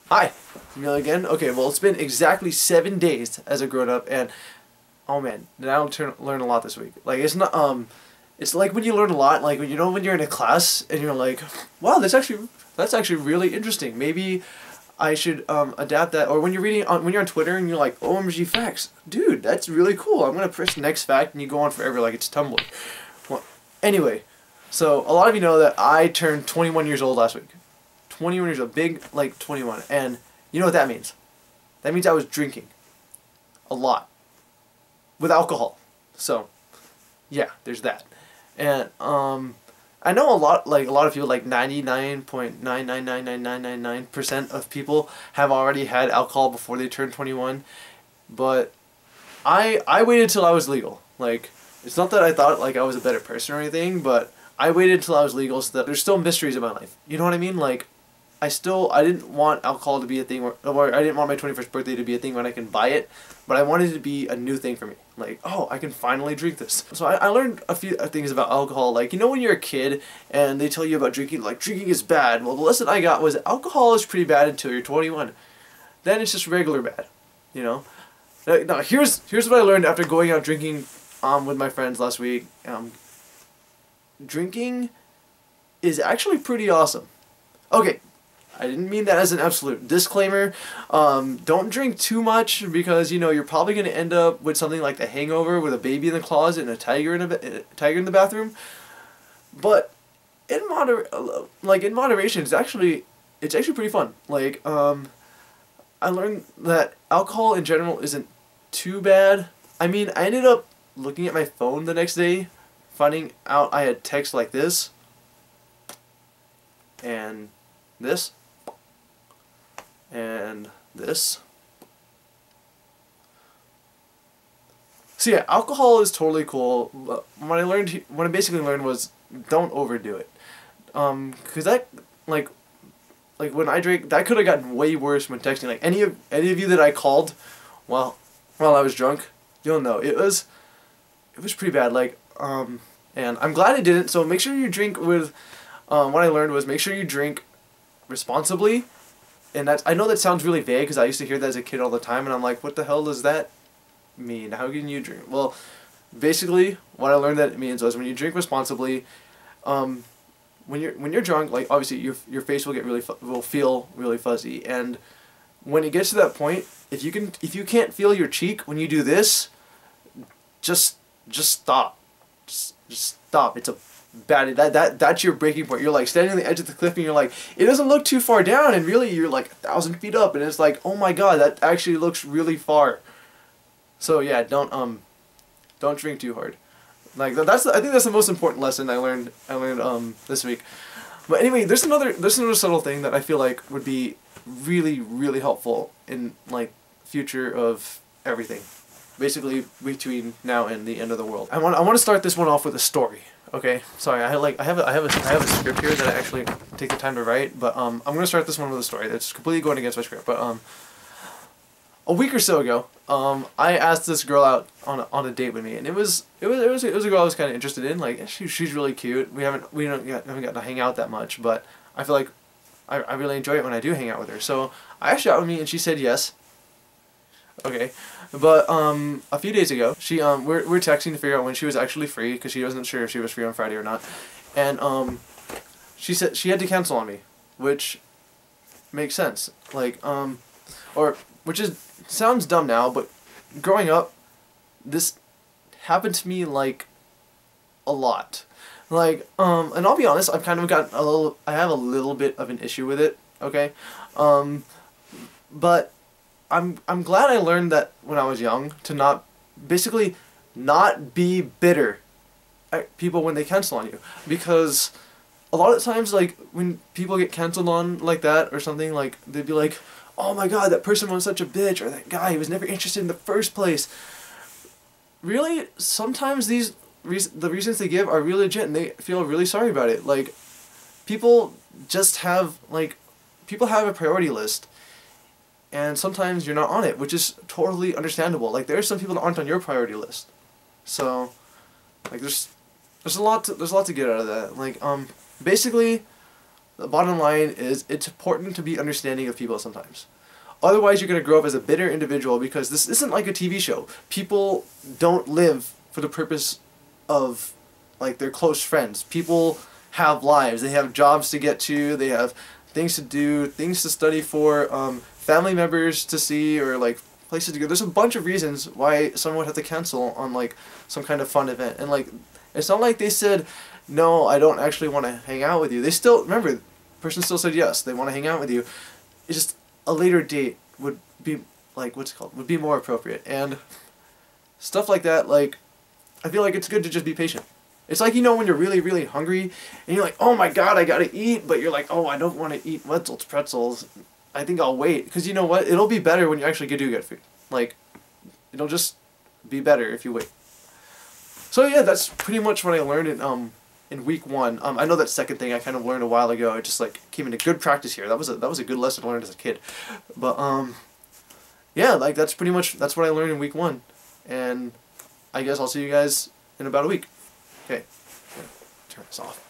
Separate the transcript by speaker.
Speaker 1: Hi, Emil again. Okay, well, it's been exactly 7 days as a grown-up, and oh man, did I learn a lot this week. Like, it's not, it's like when you learn a lot, like, when you're in a class, and you're like, wow, that's actually really interesting. Maybe I should, adapt that, or when you're reading, when you're on Twitter, and you're like, OMG facts. Dude, that's really cool. I'm gonna press next fact, and you go on forever like it's Tumblr. Well, anyway, so, a lot of you know that I turned 21 years old last week. 21 years old, big, like 21, and you know what that means? That means I was drinking a lot with alcohol. So, yeah, there's that. And I know a lot of people, like 99.9999999% of people have already had alcohol before they turned 21, but I waited till I was legal. Like, it's not that I thought like I was a better person or anything, but I waited till I was legal so that there's still mysteries in my life. You know what I mean? Like, I didn't want alcohol to be a thing, or I didn't want my 21st birthday to be a thing when I can buy it, but I wanted it to be a new thing for me. Like, oh, I can finally drink this. So I learned a few things about alcohol. Like, you know when you're a kid and they tell you about drinking, like, drinking is bad. Well, the lesson I got was alcohol is pretty bad until you're 21. Then it's just regular bad, you know? Now, here's what I learned after going out drinking with my friends last week. Drinking is actually pretty awesome. Okay, I didn't mean that as an absolute. Disclaimer, don't drink too much because, you know, you're probably going to end up with something like The Hangover with a baby in the closet and a tiger in the bathroom. But in moderation, it's actually pretty fun. Like, I learned that alcohol in general isn't too bad. I mean, I ended up looking at my phone the next day, finding out I had texts like this and this and this. So yeah, alcohol is totally cool. But what I basically learned was don't overdo it. 'Cause that, like when I drank, that could have gotten way worse when texting. Like any of you that I called while I was drunk, you'll know it was pretty bad. Like, and I'm glad I didn't. So make sure you drink with. What I learned was make sure you drink responsibly. And I know that sounds really vague because I used to hear that as a kid all the time, and I'm like, what the hell does that mean? How can you drink? Well, basically, what I learned that it means was when you drink responsibly, when you're drunk, like obviously your face will feel really fuzzy, and when it gets to that point, if you can't feel your cheek when you do this, just stop, just stop. It's a bad, that's your breaking point. You're like standing on the edge of the cliff and you're like, it doesn't look too far down, and really you're like 1,000 feet up, and it's like, oh my god, that actually looks really far. So yeah, don't drink too hard. Like I think that's the most important lesson I learned this week. But anyway, there's another subtle thing that I feel like would be really, really helpful in like future of everything, basically between now and the end of the world. I want to start this one off with a story. Okay, sorry, I have a script here that I actually take the time to write, but I'm gonna start this one with a story that's completely going against my script. But a week or so ago, I asked this girl out on a date with me, and it was a girl I was kind of interested in. Like she's really cute. We haven't gotten to hang out that much, but I feel like I really enjoy it when I do hang out with her. So I asked her out with me, and she said yes. Okay, but a few days ago, we're texting to figure out when she was actually free because she wasn't sure if she was free on Friday or not, and she said she had to cancel on me, which makes sense. Like sounds dumb now, but growing up, this happened to me like a lot. Like and I'll be honest, I've kind of got I have a little bit of an issue with it. Okay, but I'm glad I learned that when I was young to not be bitter at people when they cancel on you, because a lot of times, like when people get canceled on like that or something, like they'd be like, oh my god, that person was such a bitch, or that guy, he was never interested in the first place. Really, sometimes the reasons they give are really legit and they feel really sorry about it. Like people have a priority list. And sometimes you're not on it, which is totally understandable. Like there are some people that aren't on your priority list, so like there's a lot to get out of that. Like basically, the bottom line is it's important to be understanding of people sometimes. Otherwise, you're going to grow up as a bitter individual, because this isn't like a TV show. People don't live for the purpose of, like, their close friends. People have lives. They have jobs to get to. They have things to do, things to study for, family members to see, or, like, places to go. There's a bunch of reasons why someone would have to cancel on, like, some kind of fun event. And, like, it's not like they said, no, I don't actually want to hang out with you. They still, remember, the person still said yes, they want to hang out with you. It's just a later date would be, like, would be more appropriate. And stuff like that, like, I feel like it's good to just be patient. It's like, you know, when you're really, really hungry, and you're like, oh my god, I gotta eat, but you're like, oh, I don't want to eat Wetzel's pretzels. I think I'll wait. Because you know what? It'll be better when you actually do get food. Like, it'll just be better if you wait. So yeah, that's pretty much what I learned in week 1. I know that second thing I kind of learned a while ago. It just, like, came into good practice here. That was a good lesson learned as a kid. But yeah, like, that's what I learned in week 1. And I guess I'll see you guys in about a week. Okay, turn this off.